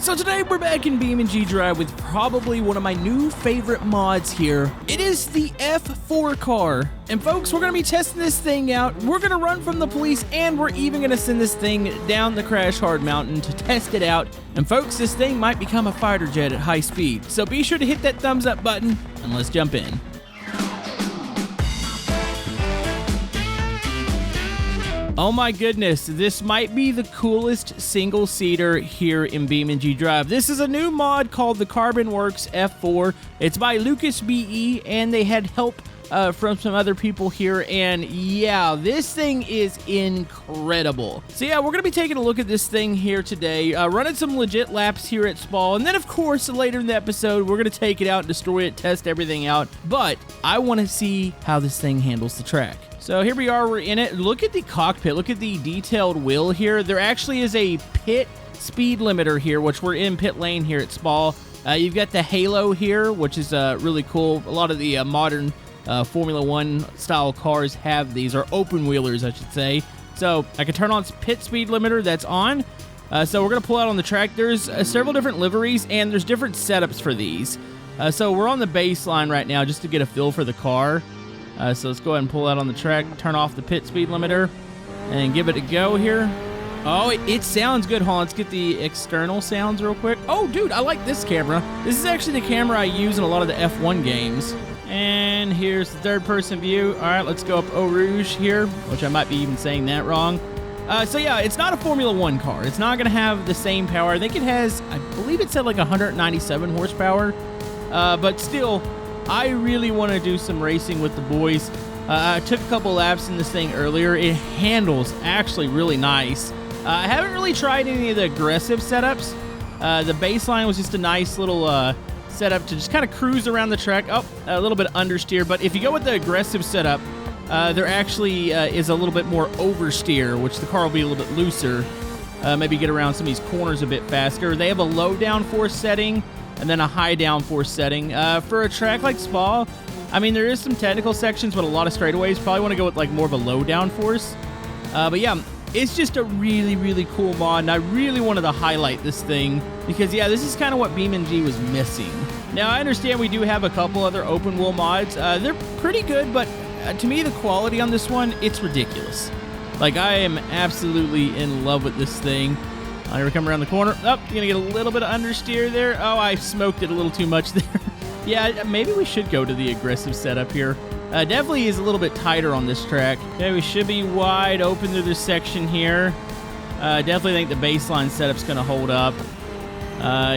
So today we're back in BeamNG Drive with probably one of my new favorite mods here. It is the F4 car. And folks, we're going to be testing this thing out. We're going to run from the police, and we're even going to send this thing down the crash hard mountain to test it out. And folks, this thing might become a fighter jet at high speed. So be sure to hit that thumbs up button, and let's jump in. Oh my goodness, this might be the coolest single-seater here in BeamNG Drive. This is a new mod called the Carbon Works F4. It's by Lucas BE, and they had help from some other people here, and yeah, this thing is incredible. So yeah, we're going to be taking a look at this thing here today, running some legit laps here at Spa, and then of course, later in the episode, we're going to take it out and destroy it, test everything out, but I want to see how this thing handles the track. So here we are, we're in it. Look at the cockpit, look at the detailed wheel here. There actually is a pit speed limiter here, which we're in pit lane here at Spa. You've got the halo here, which is really cool. A lot of the modern Formula 1 style cars have these, or open wheelers, I should say. So I can turn on pit speed limiter, that's on. So we're gonna pull out on the track. There's several different liveries, and there's different setups for these. So we're on the baseline right now just to get a feel for the car. So let's go ahead and pull out on the track, turn off the pit speed limiter, and give it a go here. Oh, it sounds good. Hold on, let's get the external sounds real quick. Oh, dude, I like this camera. This is actually the camera I use in a lot of the F1 games. And here's the third-person view. All right, let's go up Eau Rouge here, which I might be even saying that wrong. So yeah, it's not a Formula 1 car. It's not going to have the same power. I think it has, I believe it said like 197 horsepower. But still, I really want to do some racing with the boys. I took a couple laps in this thing earlier. It handles actually really nice. I haven't really tried any of the aggressive setups. The baseline was just a nice little setup to just kind of cruise around the track. Oh, a little bit understeer, but if you go with the aggressive setup, there actually is a little bit more oversteer, which the car will be a little bit looser. Maybe get around some of these corners a bit faster. They have a low downforce setting and then a high downforce setting. For a track like Spa, I mean, there is some technical sections, but a lot of straightaways. Probably want to go with like more of a low downforce. But yeah, it's just a really, really cool mod, and I really wanted to highlight this thing because, yeah, this is kind of what BeamNG was missing. Now, I understand we do have a couple other open wheel mods. They're pretty good, but to me, the quality on this one, it's ridiculous. Like, I am absolutely in love with this thing. Here we come around the corner. Oh, you're going to get a little bit of understeer there. Oh, I smoked it a little too much there. Yeah, maybe we should go to the aggressive setup here. Definitely is a little bit tighter on this track. Okay, we should be wide open through this section here. Definitely think the baseline setup's going to hold up.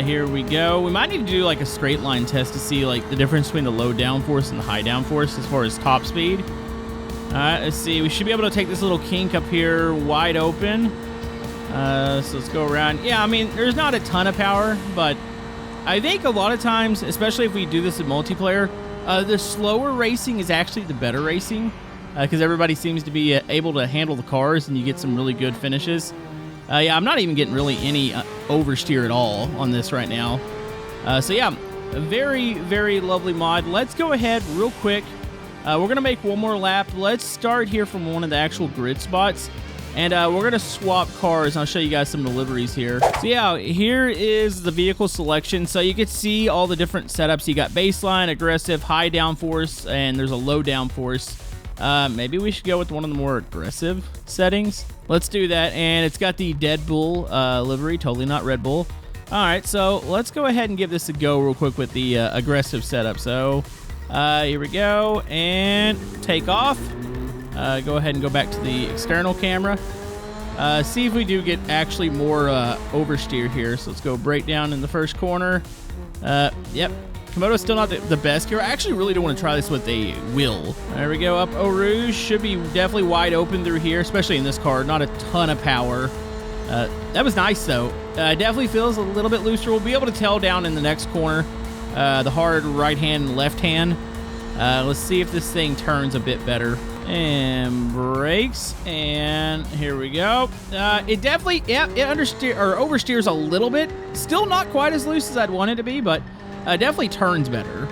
Here we go. We might need to do like a straight line test to see like the difference between the low downforce and the high downforce as far as top speed. All right, let's see. We should be able to take this little kink up here wide open. So let's go around. Yeah, I mean, there's not a ton of power, but I think a lot of times, especially if we do this in multiplayer, the slower racing is actually the better racing because everybody seems to be able to handle the cars and you get some really good finishes. Yeah, I'm not even getting really any oversteer at all on this right now. So yeah, a very, very lovely mod. Let's go ahead real quick. We're going to make one more lap. Let's start here from one of the actual grid spots. And we're going to swap cars. I'll show you guys some of the liveries here. So yeah, here is the vehicle selection. So you can see all the different setups. You got baseline, aggressive, high downforce, and there's a low downforce. Maybe we should go with one of the more aggressive settings. Let's do that. And it's got the Dead Bull livery, totally not Red Bull. All right, so let's go ahead and give this a go real quick with the aggressive setup. So here we go, and take off. Go ahead and go back to the external camera. See if we do get actually more oversteer here. So let's go brake down in the first corner. Yep. Camodo's still not the best here. I actually really don't want to try this with a wheel. There we go. Up Eau Rouge. Should be definitely wide open through here, especially in this car. Not a ton of power. That was nice, though. Definitely feels a little bit looser. We'll be able to tell down in the next corner the hard right hand and left hand. Let's see if this thing turns a bit better. And brakes, and here we go. It definitely, yeah, it oversteers a little bit. Still not quite as loose as I'd want it to be, but definitely turns better.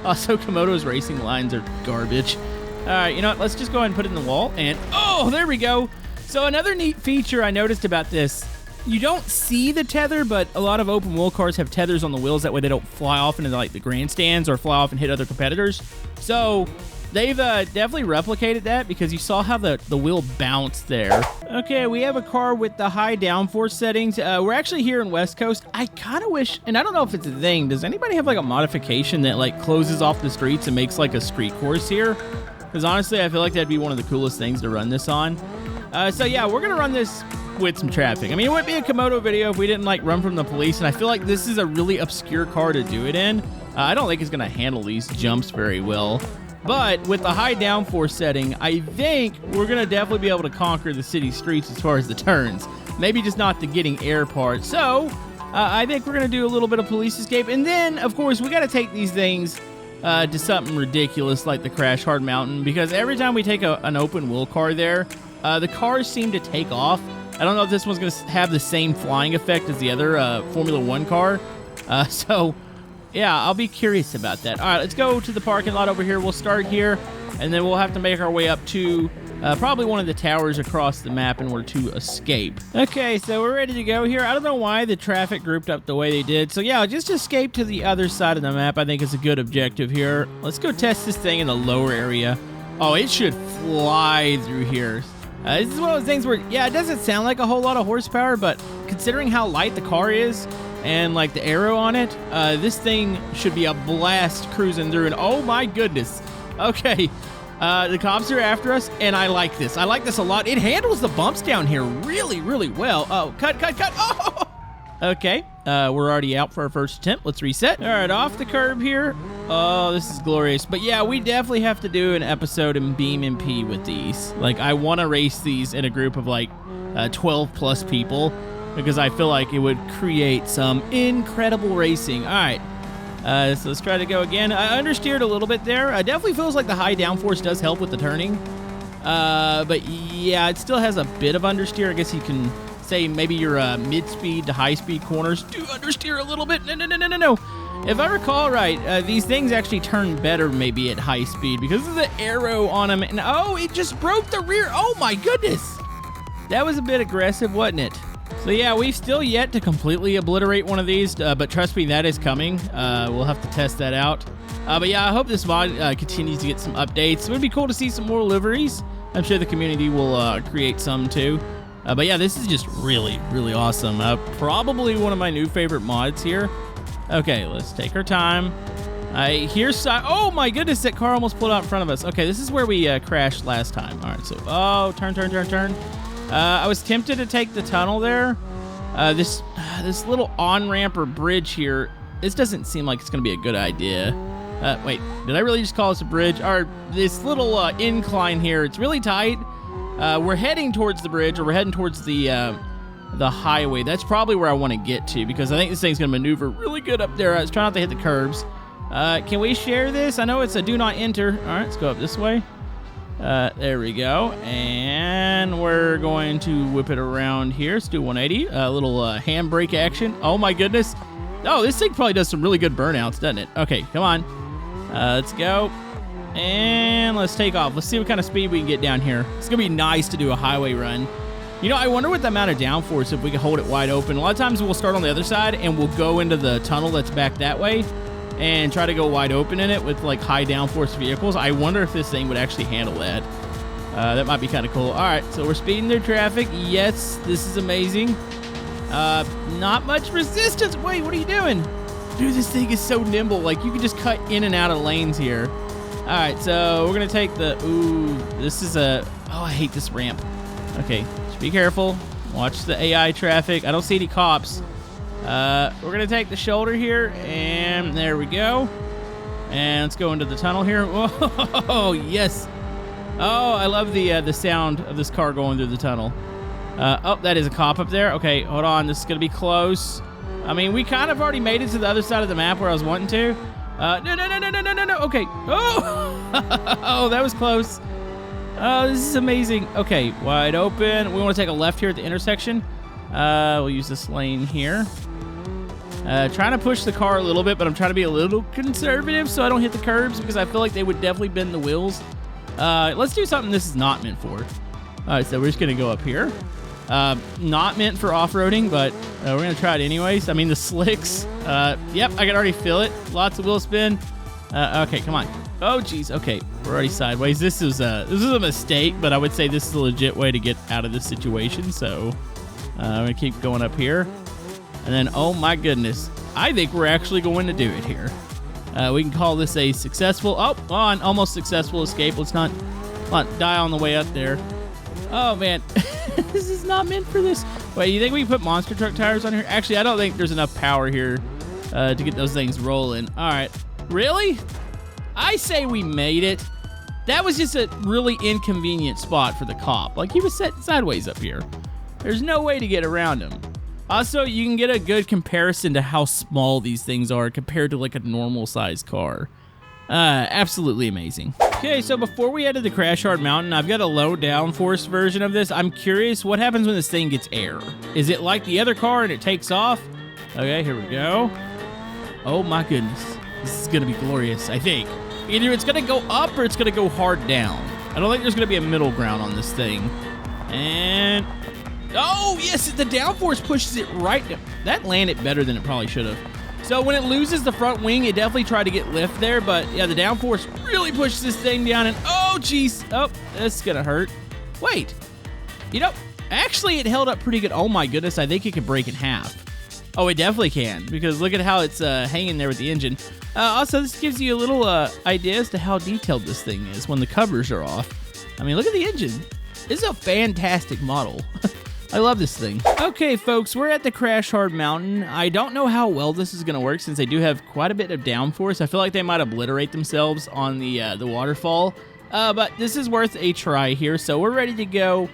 Also, Camodo's racing lines are garbage. All right, you know what? Let's just go ahead and put it in the wall, and oh, there we go. So another neat feature I noticed about this You don't see the tether, but a lot of open wheel cars have tethers on the wheels. That way they don't fly off into like the grandstands or fly off and hit other competitors. So they've definitely replicated that because you saw how the wheel bounced there. Okay, we have a car with the high downforce settings. We're actually here in West Coast. I kind of wish, and I don't know if it's a thing, does anybody have like a modification that like closes off the streets and makes like a street course here? Because honestly, I feel like that'd be one of the coolest things to run this on. So yeah, we're gonna run this with some traffic. I mean, it wouldn't be a Camodo video if we didn't like run from the police, and I feel like this is a really obscure car to do it in. I don't think it's gonna handle these jumps very well. But with the high downforce setting, I think we're going to definitely be able to conquer the city streets as far as the turns. Maybe just not the getting air part. So I think we're going to do a little bit of police escape. And then, of course, we got to take these things to something ridiculous like the Crash Hard Mountain. Because every time we take an open wheel car there, the cars seem to take off. I don't know if this one's going to have the same flying effect as the other Formula 1 car. Yeah, I'll be curious about that. All right, let's go to the parking lot over here. We'll start here, and then we'll have to make our way up to probably one of the towers across the map in order to escape. Okay, so we're ready to go here. I don't know why the traffic grouped up the way they did. So yeah, just escape to the other side of the map. I think is a good objective here. Let's go test this thing in the lower area. Oh, it should fly through here. This is one of those things where, yeah, it doesn't sound like a whole lot of horsepower, but considering how light the car is, and like the arrow on it, this thing should be a blast cruising through. And oh my goodness. Okay, the cops are after us, and I like this. I like this a lot. It handles the bumps down here really, really well. Oh, cut. Oh! Okay, we're already out for our first attempt. Let's reset. All right, off the curb here. Oh, this is glorious. But yeah, we definitely have to do an episode in BeamNG with these. Like, I want to race these in a group of like 12 plus people, because I feel like it would create some incredible racing. All right, so let's try to go again. I understeered a little bit there. It definitely feels like the high downforce does help with the turning. But yeah, it still has a bit of understeer. I guess you can say maybe your mid-speed to high-speed corners do understeer a little bit. No. If I recall right, these things actually turn better maybe at high speed because of the arrow on them. And oh, it just broke the rear. Oh my goodness. That was a bit aggressive, wasn't it? So yeah, we've still yet to completely obliterate one of these, but trust me, that is coming. We'll have to test that out. But yeah, I hope this mod continues to get some updates. It would be cool to see some more liveries. I'm sure the community will create some too. But yeah, this is just really, really awesome. Probably one of my new favorite mods here. Okay, let's take our time. Oh my goodness, that car almost pulled out in front of us. Okay, this is where we crashed last time. All right, so, oh, turn. I was tempted to take the tunnel there. This little on-ramp or bridge here, this doesn't seem like it's going to be a good idea. Wait, did I really just call this a bridge? Or this little incline here, it's really tight. We're heading towards the bridge, or we're heading towards the highway. That's probably where I want to get to, because I think this thing's going to maneuver really good up there. Let's try not to hit the curbs. Can we share this? I know it's a do not enter. All right, let's go up this way. There we go. And we're going to whip it around here. Let's do 180. A little handbrake action. Oh my goodness. Oh, this thing probably does some really good burnouts, doesn't it? Okay, come on. Let's go. And let's take off. Let's see what kind of speed we can get down here. It's going to be nice to do a highway run. You know, I wonder what the amount of downforce if we can hold it wide open. A lot of times we'll start on the other side and we'll go into the tunnel that's back that way and try to go wide open in it with like high downforce vehicles. I wonder if this thing would actually handle that. That might be kind of cool. All right, so we're speeding through traffic. Yes, this is amazing. Not much resistance. Wait, what are you doing? Dude, this thing is so nimble. Like, you can just cut in and out of lanes here. All right, so we're going to take the... Ooh, this is a... Oh, I hate this ramp. Okay, just be careful. Watch the AI traffic. I don't see any cops. We're going to take the shoulder here, and there we go. And let's go into the tunnel here. Whoa, yes. Oh, I love the sound of this car going through the tunnel. Oh, that is a cop up there. Okay, hold on. This is going to be close. I mean, we kind of already made it to the other side of the map where I was wanting to. No. Okay. Oh, oh, that was close. Oh, this is amazing. Okay, wide open. We want to take a left here at the intersection. We'll use this lane here. Trying to push the car a little bit, but I'm trying to be a little conservative so I don't hit the curbs because I feel like they would definitely bend the wheels. Let's do something this is not meant for. All right, so we're just going to go up here. Not meant for off-roading, but we're going to try it anyways. I mean, the slicks, yep, I can already feel it. Lots of wheel spin. Okay, come on. Oh, geez. Okay, we're already sideways. This is a mistake, but I would say this is a legit way to get out of this situation. So I'm going to keep going up here. And then, oh my goodness, I think we're actually going to do it here. We can call this a successful, almost successful escape. Let's not die on the way up there. Oh, man. This is not meant for this. Wait, you think we can put monster truck tires on here? Actually, I don't think there's enough power here to get those things rolling. All right. Really? I say we made it. That was just a really inconvenient spot for the cop. Like, he was set sideways up here. There's no way to get around him. Also, you can get a good comparison to how small these things are compared to like a normal sized car. Absolutely amazing. Okay, so before we head to the Crash Hard Mountain, I've got a low downforce version of this. I'm curious what happens when this thing gets air. Is it like the other car and it takes off? Okay, here we go. Oh my goodness. This is gonna be glorious, I think. Either it's gonna go up or it's gonna go hard down. I don't think there's gonna be a middle ground on this thing. And, oh yes, the downforce pushes it right down. That landed better than it probably should have. So when it loses the front wing, it definitely tried to get lift there, but yeah, the downforce really pushes this thing down and oh geez, oh, this is gonna hurt. Wait, you know, actually it held up pretty good. Oh my goodness, I think it could break in half. Oh, it definitely can, because look at how it's hanging there with the engine. Also, this gives you a little idea as to how detailed this thing is when the covers are off. I mean, look at the engine. This is a fantastic model. I love this thing. Okay, folks, we're at the Crash Hard Mountain. I don't know how well this is going to work since they do have quite a bit of downforce. I feel like they might obliterate themselves on the waterfall. But this is worth a try here, so we're ready to go.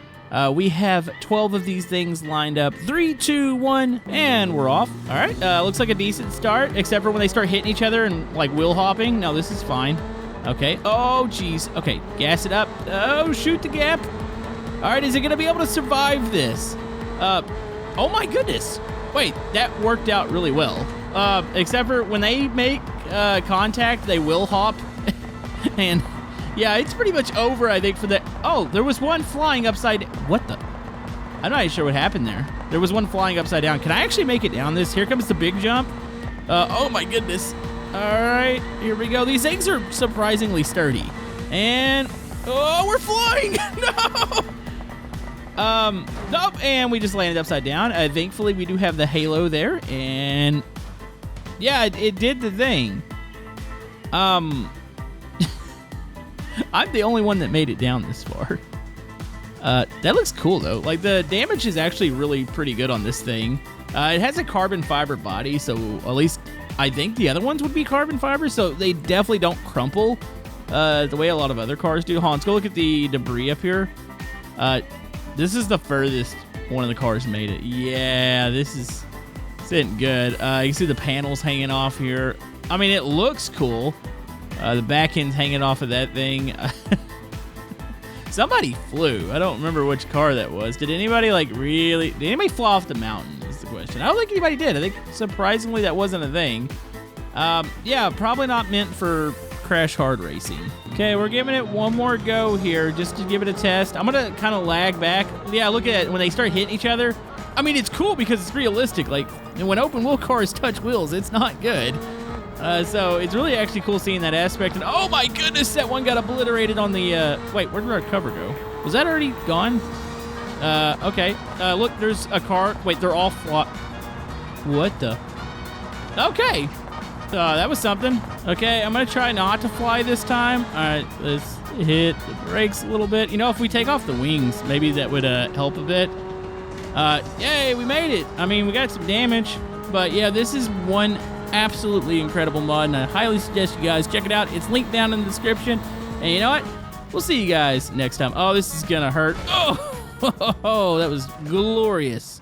We have 12 of these things lined up. 3, 2, 1, and we're off. All right, looks like a decent start, except for when they start hitting each other and like wheel hopping. No, this is fine. Okay, oh geez. Okay, gas it up. Oh, shoot the gap. All right, is it gonna be able to survive this? Oh my goodness. Wait, that worked out really well. Except for when they make contact, they will hop. And yeah, it's pretty much over, I think, for the... Oh, there was one flying upside... What the... I'm not even sure what happened there. There was one flying upside down. Can I actually make it down this? Here comes the big jump. Oh my goodness. All right, here we go. These things are surprisingly sturdy. And... Oh, we're flying! No! Nope, and we just landed upside down. Thankfully, we do have the halo there. And... Yeah, it did the thing. I'm the only one that made it down this far. That looks cool, though. Like, the damage is actually really pretty good on this thing. It has a carbon fiber body, so at least I think the other ones would be carbon fiber, so they definitely don't crumple the way a lot of other cars do. Let's go look at the debris up here. This is the furthest one of the cars made it. Yeah, this isn't good. You can see the panels hanging off here. I mean, it looks cool. The back end's hanging off of that thing. Somebody flew. I don't remember which car that was. Did anybody did anybody fly off the mountain is the question. I don't think anybody did. I think surprisingly that wasn't a thing. Yeah, probably not meant for crash hard racing. Okay, we're giving it one more go here just to give it a test. I'm gonna kind of lag back. Yeah, look at it when they start hitting each other. I mean, it's cool because it's realistic. Like, when open wheel cars touch wheels, it's not good. So it's really actually cool seeing that aspect. And oh my goodness, that one got obliterated on the, wait, where did our cover go? Was that already gone? Okay. Look, there's a car. Wait, they're all what the? Okay. That was something. Okay, I'm going to try not to fly this time. All right, let's hit the brakes a little bit. You know, if we take off the wings, maybe that would help a bit. Yay, we made it. I mean, we got some damage. But yeah, this is one absolutely incredible mod, and I highly suggest you guys check it out. It's linked down in the description. And you know what? We'll see you guys next time. Oh, this is going to hurt. Oh, that was glorious.